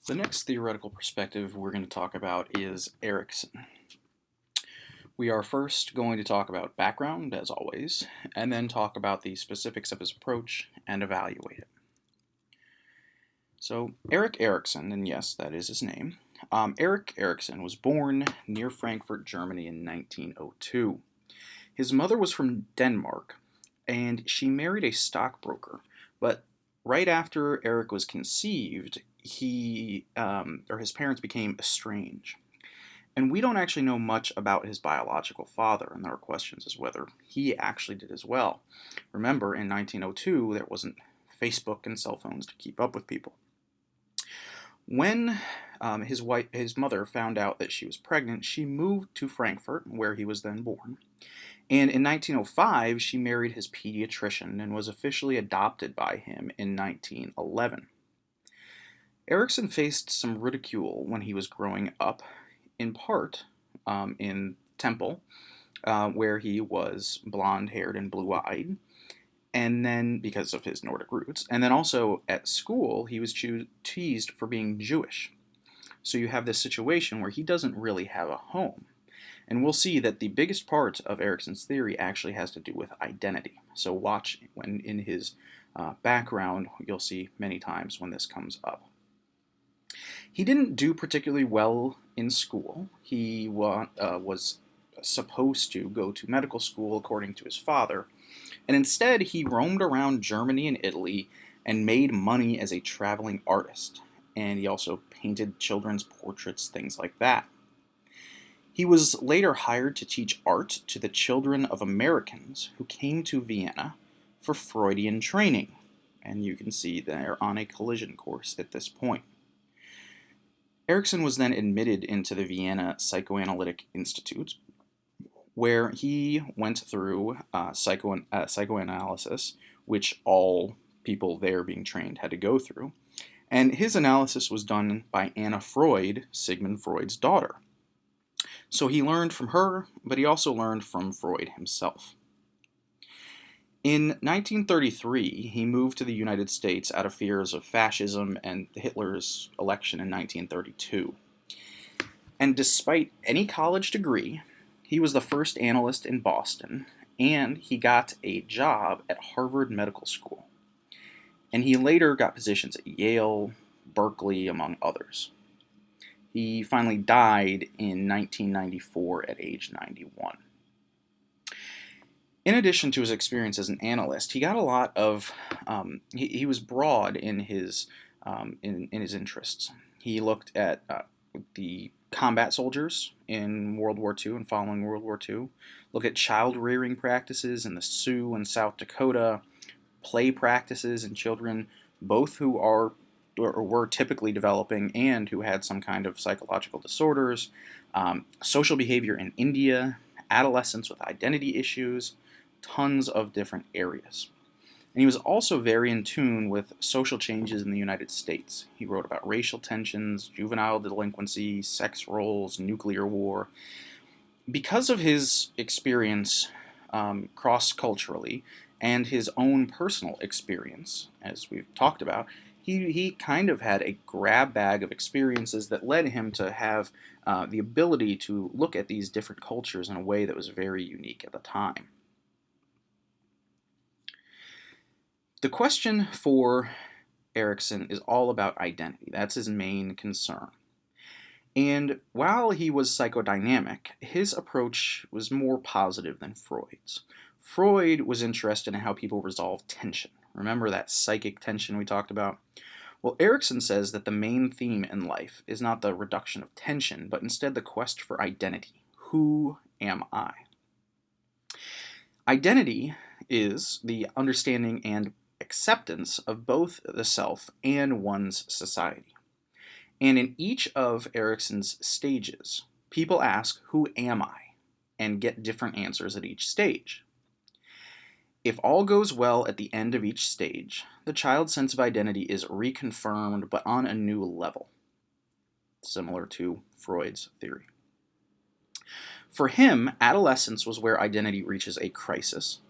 The next theoretical perspective we're going to talk about is Erikson. We are first going to talk about background, as always, and then talk about the specifics of his approach and evaluate it. So, Erik Erikson, and yes, that is his name, Erik Erikson was born near Frankfurt, Germany in 1902. His mother was from Denmark, and she married a stockbroker, but right after Erik was conceived, his parents became estranged. And we don't actually know much about his biological father, and there are questions as whether he actually did as well. Remember, in 1902, there wasn't Facebook and cell phones to keep up with people. When his mother found out that she was pregnant, she moved to Frankfurt, where he was then born. And in 1905, she married his pediatrician and was officially adopted by him in 1911. Erikson faced some ridicule when he was growing up, in part in Temple, where he was blonde haired and blue eyed, and then because of his Nordic roots, and then also at school, he was teased for being Jewish. So you have this situation where he doesn't really have a home. And we'll see that the biggest part of Erikson's theory actually has to do with identity. So watch when in his background, you'll see many times when this comes up. He didn't do particularly well in school. He was supposed to go to medical school according to his father, and instead he roamed around Germany and Italy and made money as a traveling artist. And he also painted children's portraits, things like that. He was later hired to teach art to the children of Americans who came to Vienna for Freudian training. And you can see they're on a collision course at this point. Erikson was then admitted into the Vienna Psychoanalytic Institute, where he went through psychoanalysis, which all people there being trained had to go through. And his analysis was done by Anna Freud, Sigmund Freud's daughter. So he learned from her, but he also learned from Freud himself. In 1933, he moved to the United States out of fears of fascism and Hitler's election in 1932. And despite any college degree, he was the first analyst in Boston, and he got a job at Harvard Medical School. And he later got positions at Yale, Berkeley, among others. He finally died in 1994 at age 91. In addition to his experience as an analyst, he got a lot of. He was broad in his interests. He looked at the combat soldiers in World War II and following World War II. Looked at child rearing practices in the Sioux and South Dakota, play practices in children, both who are or were typically developing and who had some kind of psychological disorders, social behavior in India, adolescents with identity issues, tons of different areas. And he was also very in tune with social changes in the United States. He wrote about racial tensions, juvenile delinquency, sex roles, nuclear war. Because of his experience cross-culturally and his own personal experience, as we've talked about, he kind of had a grab bag of experiences that led him to have the ability to look at these different cultures in a way that was very unique at the time. The question for Erikson is all about identity. That's his main concern. And while he was psychodynamic, his approach was more positive than Freud's. Freud was interested in how people resolve tension. Remember that psychic tension we talked about? Well, Erikson says that the main theme in life is not the reduction of tension, but instead the quest for identity. Who am I? Identity is the understanding and acceptance of both the self and one's society. And in each of Erikson's stages, people ask, "Who am I?" and get different answers at each stage. If all goes well at the end of each stage, the child's sense of identity is reconfirmed but on a new level, similar to Freud's theory. For him, adolescence was where identity reaches a crisis,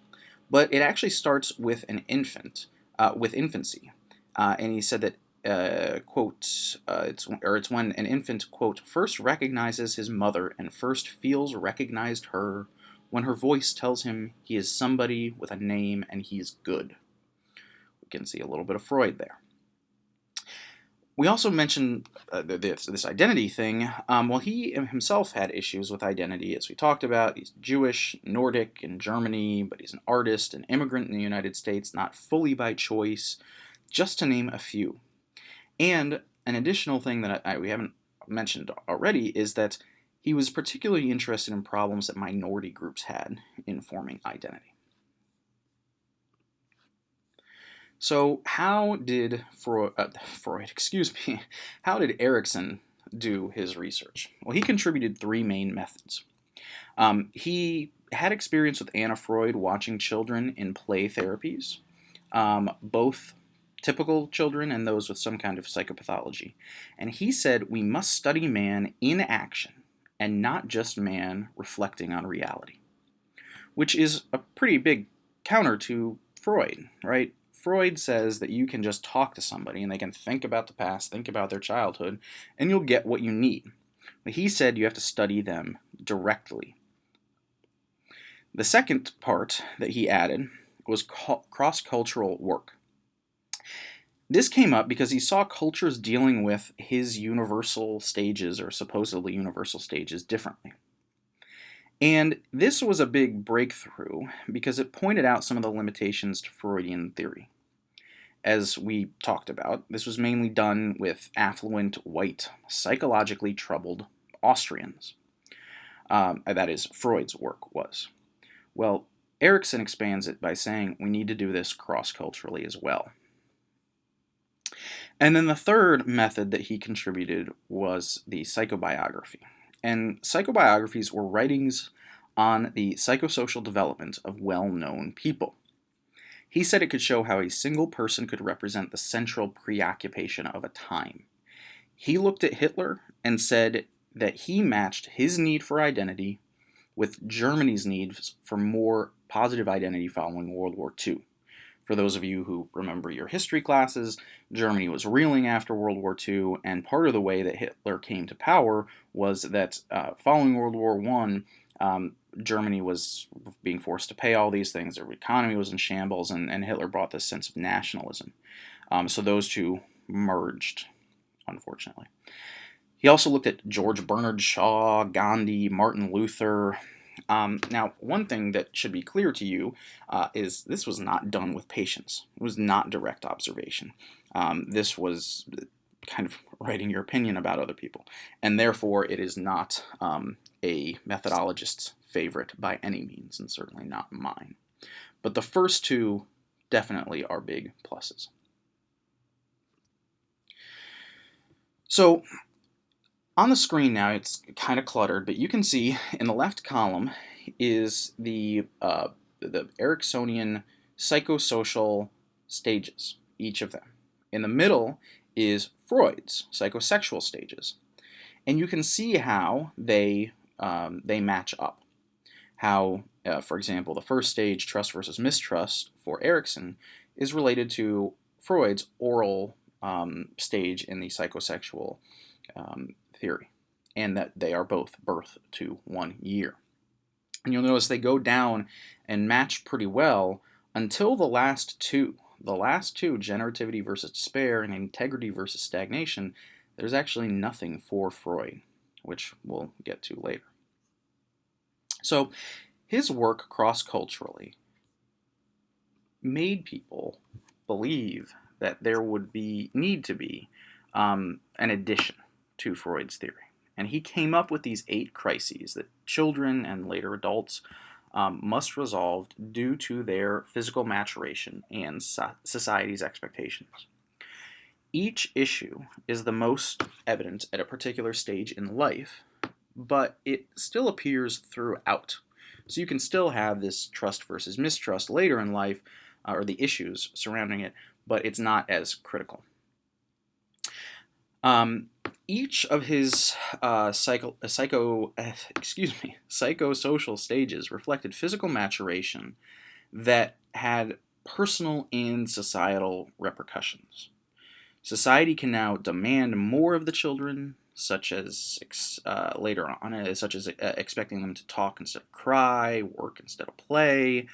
but it actually starts with an infant, with infancy. And he said that quote, it's when an infant, quote, first recognizes his mother and first feels recognized her, when her voice tells him he is somebody with a name and he's good. We can see a little bit of Freud there. We also mentioned this identity thing. Well, he himself had issues with identity, as we talked about. He's Jewish, Nordic, in Germany, but he's an artist, an immigrant in the United States, not fully by choice, just to name a few. And an additional thing that we haven't mentioned already is that he was particularly interested in problems that minority groups had in forming identity. So how did how did Erikson do his research? Well, he contributed three main methods. He had experience with Anna Freud watching children in play therapies, both typical children and those with some kind of psychopathology. And he said we must study man in action and not just man reflecting on reality, which is a pretty big counter to Freud, right? Freud says that you can just talk to somebody and they can think about the past, think about their childhood, and you'll get what you need. But he said you have to study them directly. The second part that he added was cross-cultural work. This came up because he saw cultures dealing with his universal stages, or supposedly universal stages, differently. And this was a big breakthrough because it pointed out some of the limitations to Freudian theory. As we talked about, this was mainly done with affluent, white, psychologically troubled Austrians. That is, Freud's work was. Well, Erikson expands it by saying we need to do this cross-culturally as well. And then the third method that he contributed was the psychobiography. And psychobiographies were writings on the psychosocial development of well-known people. He said it could show how a single person could represent the central preoccupation of a time. He looked at Hitler and said that he matched his need for identity with Germany's needs for more positive identity following World War II. For those of you who remember your history classes, Germany was reeling after World War II, and part of the way that Hitler came to power was that following World War I, Germany was being forced to pay all these things. Their economy was in shambles, and Hitler brought this sense of nationalism. So those two merged, unfortunately. He also looked at George Bernard Shaw, Gandhi, Martin Luther. Now, one thing that should be clear to you is this was not done with patients. It was not direct observation. This was kind of writing your opinion about other people, and therefore it is not a methodologist's favorite by any means, and certainly not mine. But the first two definitely are big pluses. So on the screen now, it's kind of cluttered, but you can see in the left column is the Eriksonian psychosocial stages, each of them. In the middle is Freud's psychosexual stages. And you can see how they match up. How, for example, the first stage, trust versus mistrust, for Erikson, is related to Freud's oral stage in the psychosexual theory, and that they are both birth to 1 year. And you'll notice they go down and match pretty well until the last two. The last two, generativity versus despair and integrity versus stagnation, there's actually nothing for Freud, which we'll get to later. So his work cross-culturally made people believe that there would need to be an addition to Freud's theory. And he came up with these 8 crises that children and later adults must resolve due to their physical maturation and society's expectations. Each issue is the most evident at a particular stage in life, but it still appears throughout. So you can still have this trust versus mistrust later in life, or the issues surrounding it, but it's not as critical. Each of his psychosocial stages reflected physical maturation that had personal and societal repercussions. Society can now demand more of the children, such as later on, such as expecting them to talk instead of cry, work instead of play.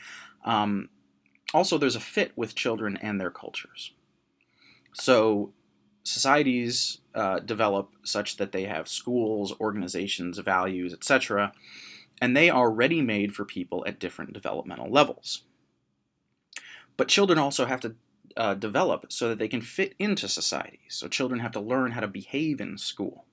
Um, Also, there's a fit with children and their cultures. So, societies develop such that they have schools, organizations, values, etc., and they are ready made for people at different developmental levels. But children also have to develop so that they can fit into society. So, children have to learn how to behave in school.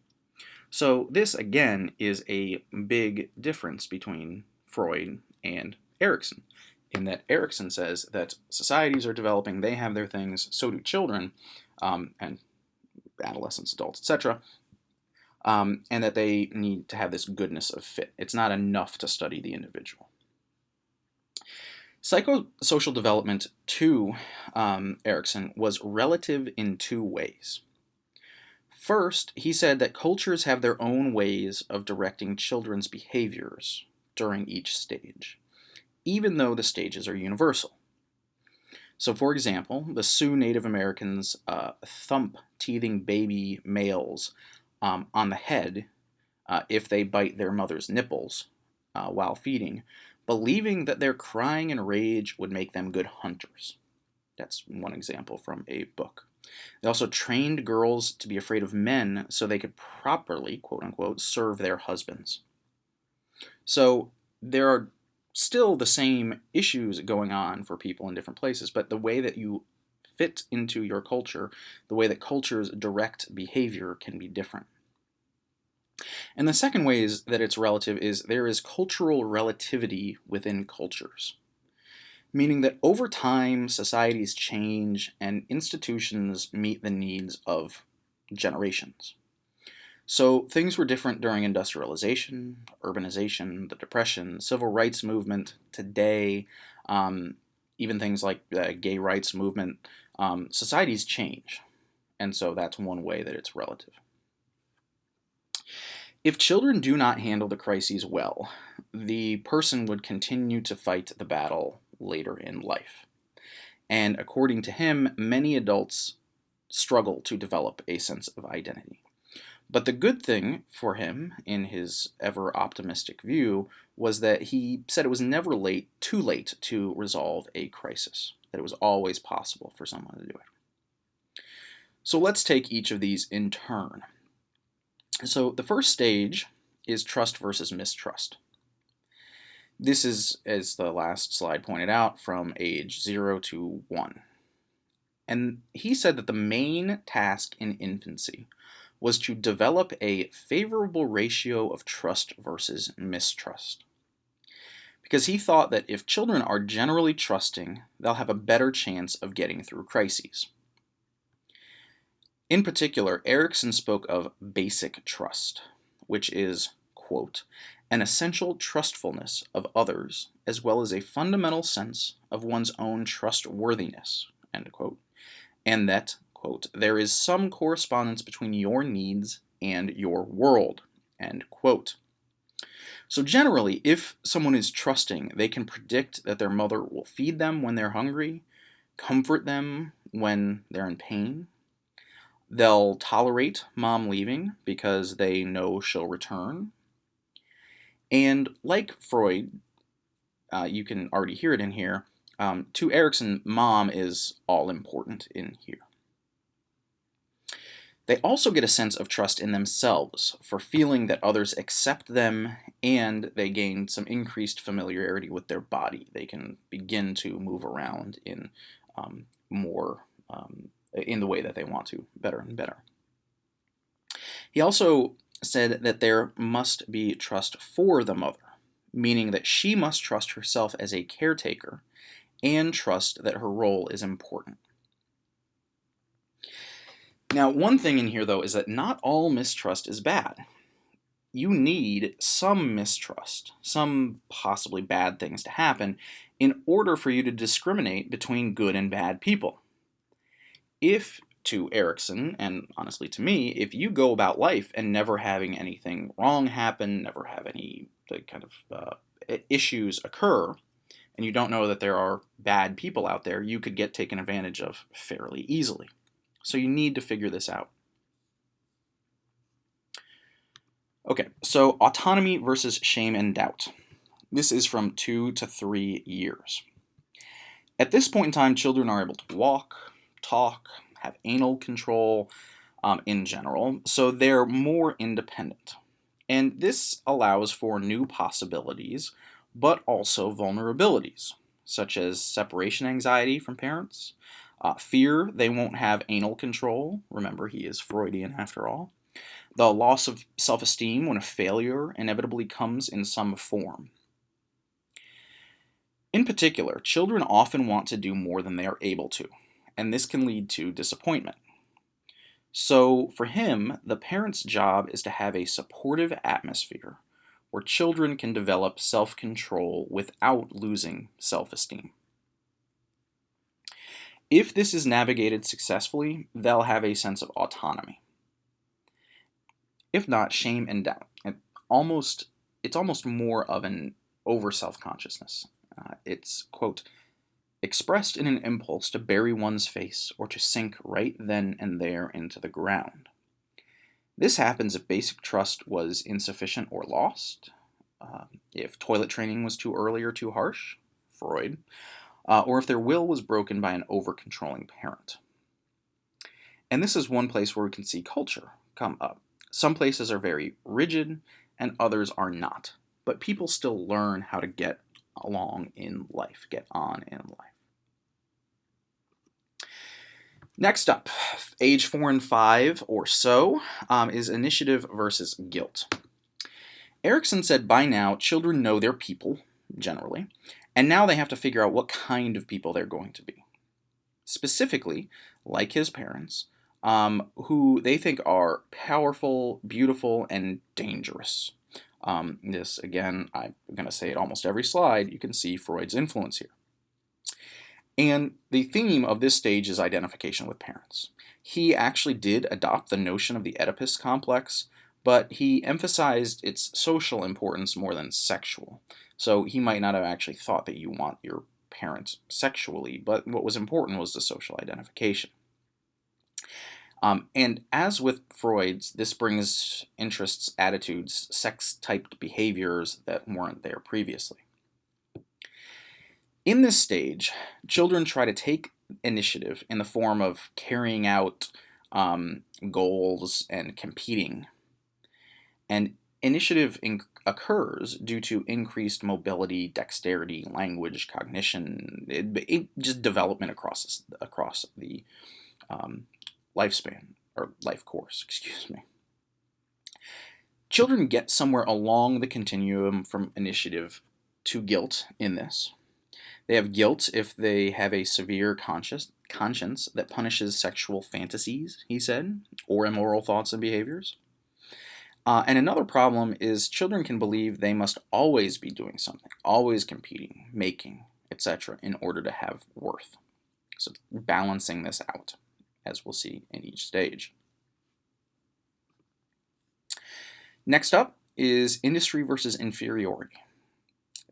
So, this again is a big difference between Freud and Erikson, in that Erikson says that societies are developing, they have their things, so do children, and adolescents, adults, etc., and that they need to have this goodness of fit. It's not enough to study the individual. Psychosocial development to Erikson was relative in two ways. First, he said that cultures have their own ways of directing children's behaviors during each stage, even though the stages are universal. So, for example, the Sioux Native Americans thump teething baby males on the head if they bite their mother's nipples while feeding, believing that their crying and rage would make them good hunters. That's one example from a book. They also trained girls to be afraid of men so they could properly, quote unquote, serve their husbands. So there are still the same issues going on for people in different places, but the way that you fit into your culture, the way that cultures direct behavior can be different. And the second way is that it's relative is there is cultural relativity within cultures, meaning that over time societies change and institutions meet the needs of generations. So things were different during industrialization, urbanization, the Depression, civil rights movement, today, even things like the gay rights movement. Societies change, and so that's one way that it's relative. If children do not handle the crises well, the person would continue to fight the battle later in life. And according to him, many adults struggle to develop a sense of identity. But the good thing for him, in his ever optimistic view, was that he said it was never too late to resolve a crisis, that it was always possible for someone to do it. So let's take each of these in turn. So the first stage is trust versus mistrust. This is, as the last slide pointed out, from age 0 to 1. And he said that the main task in infancy was to develop a favorable ratio of trust versus mistrust. Because he thought that if children are generally trusting, they'll have a better chance of getting through crises. In particular, Erikson spoke of basic trust, which is, quote, an essential trustfulness of others, as well as a fundamental sense of one's own trustworthiness, end quote, and that, quote, there is some correspondence between your needs and your world, end quote. So generally, if someone is trusting, they can predict that their mother will feed them when they're hungry, comfort them when they're in pain. They'll tolerate mom leaving because they know she'll return. And like Freud, you can already hear it in here, to Erikson, mom is all important in here. They also get a sense of trust in themselves for feeling that others accept them, and they gain some increased familiarity with their body. They can begin to move around in more in the way that they want to, better and better. He also said that there must be trust for the mother, meaning that she must trust herself as a caretaker and trust that her role is important. Now, one thing in here, though, is that not all mistrust is bad. You need some mistrust, some possibly bad things to happen, in order for you to discriminate between good and bad people. If, to Erikson, and honestly to me, if you go about life and never having anything wrong happen, never have any kind of issues occur, and you don't know that there are bad people out there, you could get taken advantage of fairly easily. So you need to figure this out. Okay, so autonomy versus shame and doubt. This is from 2 to 3 years. At this point in time, children are able to walk, talk, have anal control in general, so they're more independent. And this allows for new possibilities, but also vulnerabilities, such as separation anxiety from parents, fear they won't have anal control. Remember, he is Freudian after all. The loss of self-esteem when a failure inevitably comes in some form. In particular, children often want to do more than they are able to, and this can lead to disappointment. So, for him, the parent's job is to have a supportive atmosphere where children can develop self-control without losing self-esteem. If this is navigated successfully, they'll have a sense of autonomy. If not, shame and doubt. It's almost more of an over self-consciousness. It's, quote, expressed in an impulse to bury one's face or to sink right then and there into the ground. This happens if basic trust was insufficient or lost, if toilet training was too early or too harsh, Freud, or if their will was broken by an over-controlling parent. And this is one place where we can see culture come up. Some places are very rigid and others are not, but people still learn how to get along in life, get on in life. Next up, age 4 and 5 or so, is initiative versus guilt. Erikson said by now children know their people, generally, and now they have to figure out what kind of people they're going to be. Specifically, like his parents, who they think are powerful, beautiful, and dangerous. This, again, I'm going to say it almost every slide, you can see Freud's influence here. And the theme of this stage is identification with parents. He actually did adopt the notion of the Oedipus complex, but he emphasized its social importance more than sexual. So he might not have actually thought that you want your parents sexually, but what was important was the social identification. And as with Freud's, this brings interests, attitudes, sex-typed behaviors that weren't there previously. In this stage, children try to take initiative in the form of carrying out goals and competing. And initiative occurs due to increased mobility, dexterity, language, cognition, just development across the lifespan, or life course, excuse me. Children get somewhere along the continuum from initiative to guilt in this. They have guilt if they have a severe conscience that punishes sexual fantasies, he said, or immoral thoughts and behaviors. And another problem is children can believe they must always be doing something, always competing, making, etc., in order to have worth. So balancing this out, as we'll see in each stage. Next up is industry versus inferiority.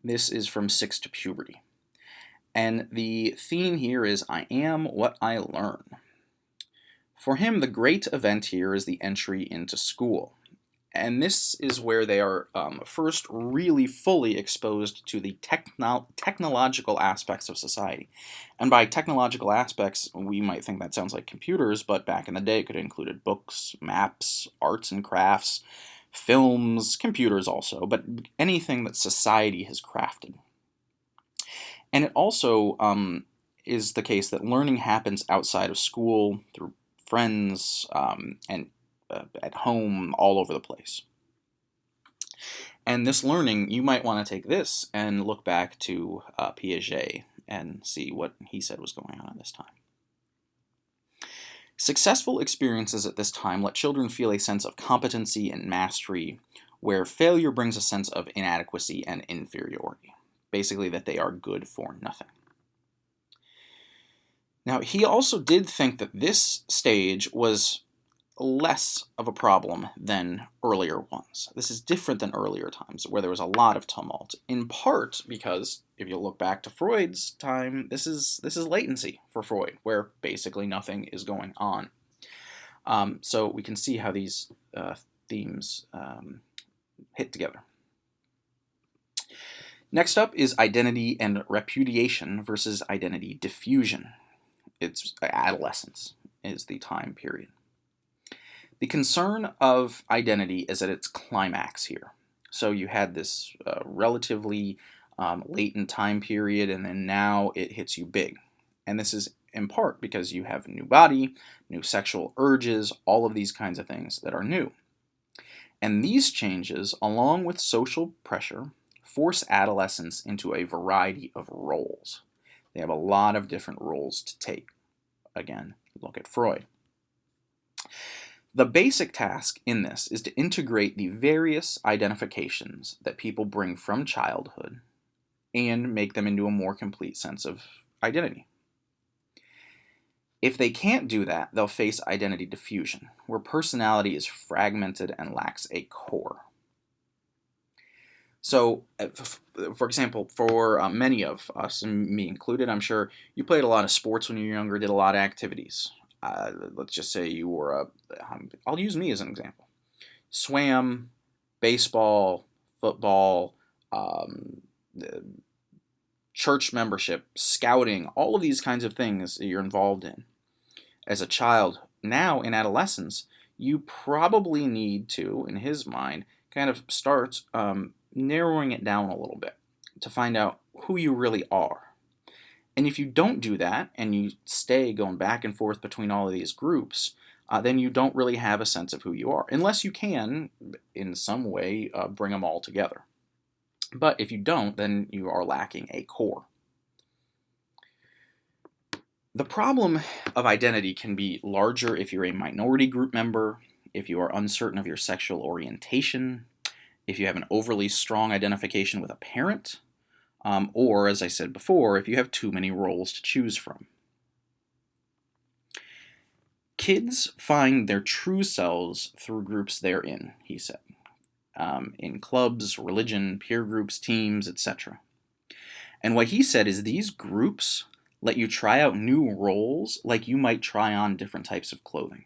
This is from 6 to puberty. And the theme here is I am what I learn. For him, the great event here is the entry into school. And this is where they are first really fully exposed to the technological aspects of society. And by technological aspects, we might think that sounds like computers, but back in the day it could have included books, maps, arts and crafts, films, computers also, but anything that society has crafted. And it also is the case that learning happens outside of school, through friends, and at home, all over the place. And this learning, you might want to take this and look back to Piaget and see what he said was going on at this time. Successful experiences at this time let children feel a sense of competency and mastery, where failure brings a sense of inadequacy and inferiority. Basically, that they are good for nothing. Now, he also did think that this stage was less of a problem than earlier ones. This is different than earlier times where there was a lot of tumult, in part because if you look back to Freud's time, this is latency for Freud, where basically nothing is going on So we can see how these themes hit together. Next up is identity and repudiation versus identity diffusion. It's adolescence is the time period. The concern of identity is at its climax here. So you had this relatively latent time period, and then now it hits you big. And this is in part because you have a new body, new sexual urges, all of these kinds of things that are new. And these changes, along with social pressure, force adolescents into a variety of roles. They have a lot of different roles to take. Again, look at Freud. The basic task in this is to integrate the various identifications that people bring from childhood and make them into a more complete sense of identity. If they can't do that, they'll face identity diffusion, where personality is fragmented and lacks a core. So, for example, for many of us, and me included, I'm sure you played a lot of sports when you were younger, did a lot of activities. Let's just say you were I'll use me as an example. Swam, baseball, football, church membership, scouting, all of these kinds of things that you're involved in as a child. Now, in adolescence, you probably need to, in his mind, kind of start narrowing it down a little bit to find out who you really are. And if you don't do that, and you stay going back and forth between all of these groups, then you don't really have a sense of who you are, unless you can, in some way, bring them all together. But if you don't, then you are lacking a core. The problem of identity can be larger if you're a minority group member, if you are uncertain of your sexual orientation, if you have an overly strong identification with a parent, or, as I said before, if you have too many roles to choose from. Kids find their true selves through groups they're in, he said, in clubs, religion, peer groups, teams, etc. And what he said is these groups let you try out new roles like you might try on different types of clothing.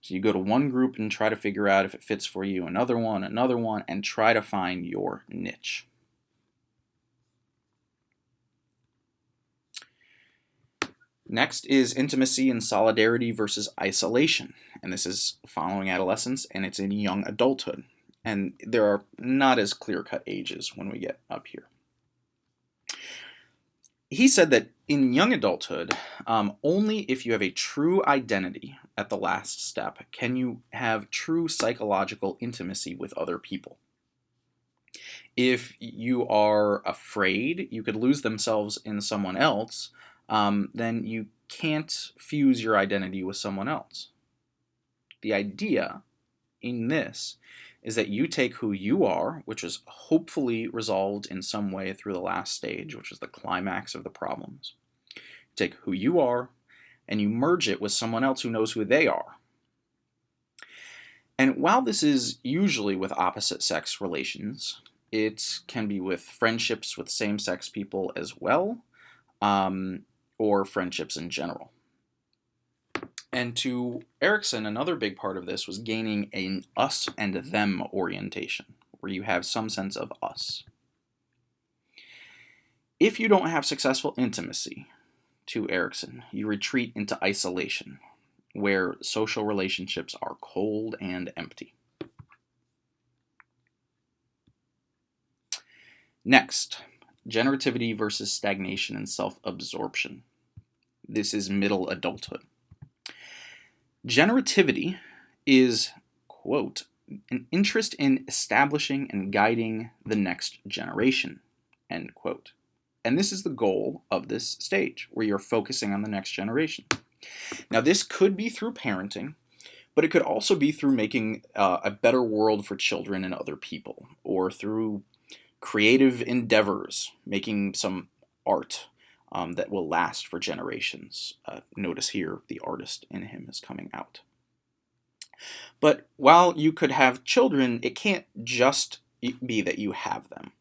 So you go to one group and try to figure out if it fits for you, another one, and try to find your niche. Next is intimacy and solidarity versus isolation. And this is following adolescence, and it's in young adulthood. And there are not as clear-cut ages when we get up here. He said that in young adulthood, only if you have a true identity at the last step can you have true psychological intimacy with other people. If you are afraid you could lose themselves in someone else, then you can't fuse your identity with someone else. The idea in this is that you take who you are, which is hopefully resolved in some way through the last stage, which is the climax of the problems. You take who you are, and you merge it with someone else who knows who they are. And while this is usually with opposite sex relations, it can be with friendships with same-sex people as well, or friendships in general. And to Erikson, another big part of this was gaining an us and them orientation, where you have some sense of us. If you don't have successful intimacy, to Erikson, you retreat into isolation, where social relationships are cold and empty. Next, generativity versus stagnation and self-absorption. This is middle adulthood. Generativity is, quote, an interest in establishing and guiding the next generation, end quote. And this is the goal of this stage, where you're focusing on the next generation. Now, this could be through parenting, but it could also be through making a better world for children and other people, or through creative endeavors, making some art that will last for generations. Notice here, the artist in him is coming out. But while you could have children, it can't just be that you have them.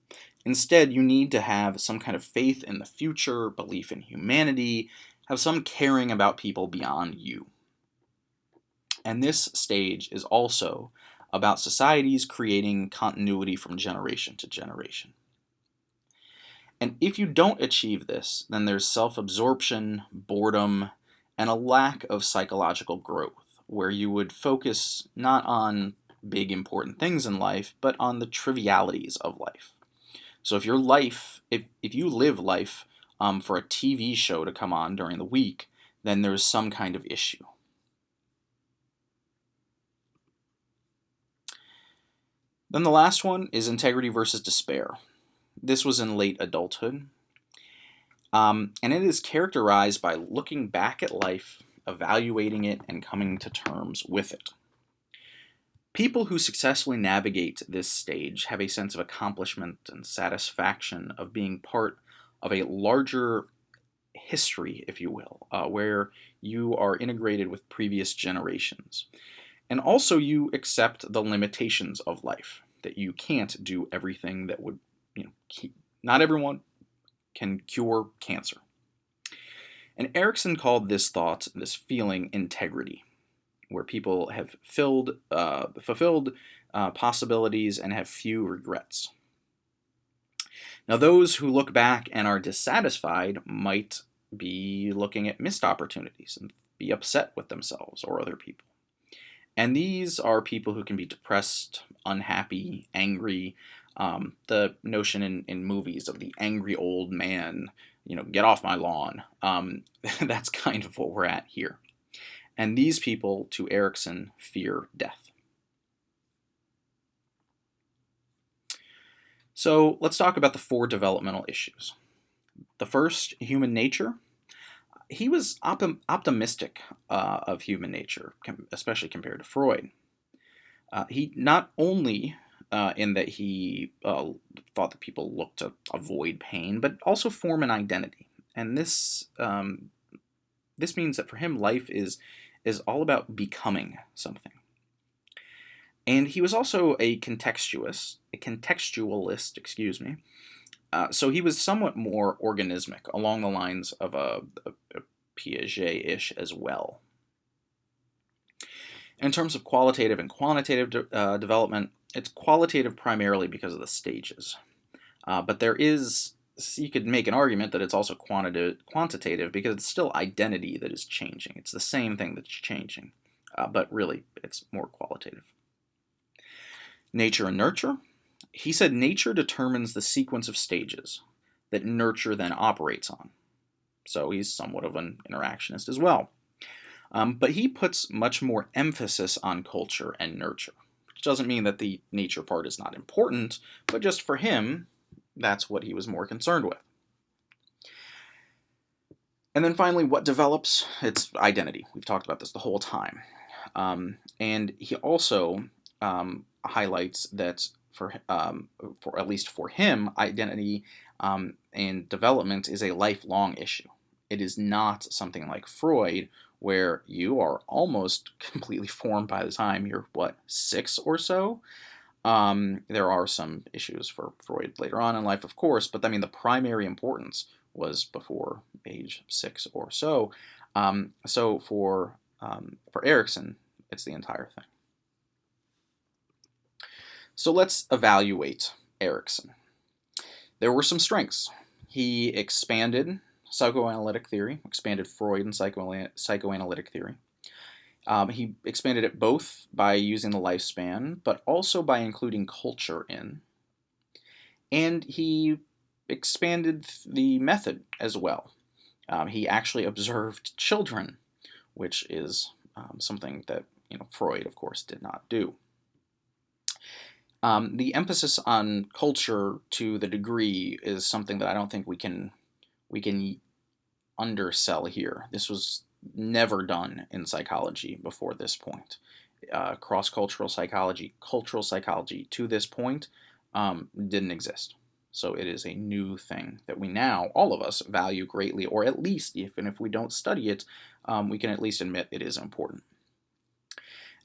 Instead, you need to have some kind of faith in the future, belief in humanity, have some caring about people beyond you. And this stage is also about societies creating continuity from generation to generation. And if you don't achieve this, then there's self absorption, boredom, and a lack of psychological growth, where you would focus not on big important things in life, but on the trivialities of life. So if you live life for a TV show to come on during the week, then there's some kind of issue. Then the last one is integrity versus despair. This was in late adulthood. And it is characterized by looking back at life, evaluating it, and coming to terms with it. People who successfully navigate this stage have a sense of accomplishment and satisfaction of being part of a larger history, if you will, where you are integrated with previous generations. And also, you accept the limitations of life, that you can't do everything that would, not everyone can cure cancer. And Erikson called this thought, this feeling, integrity, where people have fulfilled possibilities and have few regrets. Now, those who look back and are dissatisfied might be looking at missed opportunities and be upset with themselves or other people. And these are people who can be depressed, unhappy, angry. The notion in movies of the angry old man, get off my lawn. That's kind of what we're at here. And these people, to Erikson, fear death. So let's talk about the 4 developmental issues. The first, human nature. He was optimistic of human nature, especially compared to Freud. He not only in that he thought that people looked to avoid pain, but also form an identity. And this means that for him, life is all about becoming something. And he was also a contextualist, so he was somewhat more organismic, along the lines of a Piaget-ish as well. In terms of qualitative and quantitative development, it's qualitative primarily because of the stages. But you could make an argument that it's also quantitative because it's still identity that is changing. It's the same thing that's changing, but really it's more qualitative. Nature and nurture. He said nature determines the sequence of stages that nurture then operates on. So he's somewhat of an interactionist as well. But he puts much more emphasis on culture and nurture, which doesn't mean that the nature part is not important, but just for him, that's what he was more concerned with. And then finally, what develops? It's identity. We've talked about this the whole time. And he also highlights that for at least for him, identity and development is a lifelong issue. It is not something like Freud, where you are almost completely formed by the time you're, 6 or so? There are some issues for Freud later on in life, of course, but the primary importance was before age 6 or so. So for Erikson, it's the entire thing. So let's evaluate Erikson. There were some strengths. He expanded psychoanalytic theory, expanded Freud and psychoanalytic theory. He expanded it both by using the lifespan, but also by including culture in. And he expanded the method as well. He actually observed children, which is something that Freud, of course, did not do. The emphasis on culture to the degree is something that I don't think we can undersell here. This was never done in psychology before this point. Cross-cultural psychology, cultural psychology to this point didn't exist. So it is a new thing that we now, all of us, value greatly, or at least, even if we don't study it, we can at least admit it is important.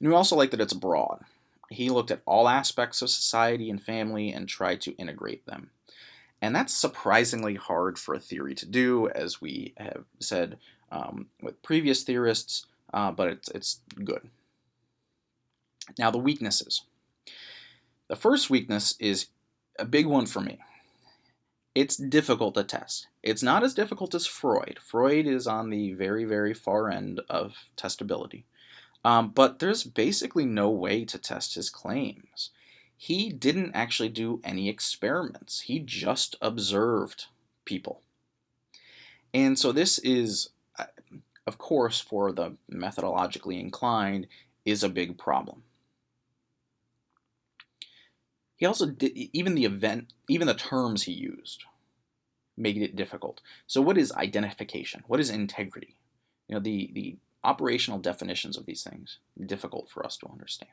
And we also like that it's broad. He looked at all aspects of society and family and tried to integrate them. And that's surprisingly hard for a theory to do, as we have said with previous theorists, but it's good. Now, the weaknesses. The first weakness is a big one for me. It's difficult to test. It's not as difficult as Freud. Freud is on the very, very far end of testability. But there's basically no way to test his claims. He didn't actually do any experiments. He just observed people. And so this is, of course, for the methodologically inclined, is a big problem. He also did, even the terms he used made it difficult. So what is identification? What is integrity? The operational definitions of these things, difficult for us to understand.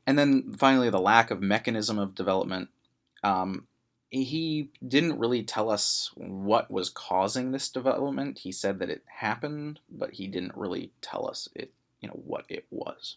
And then finally, the lack of mechanism of development. He didn't really tell us what was causing this development. He said that it happened, but he didn't really tell us what it was.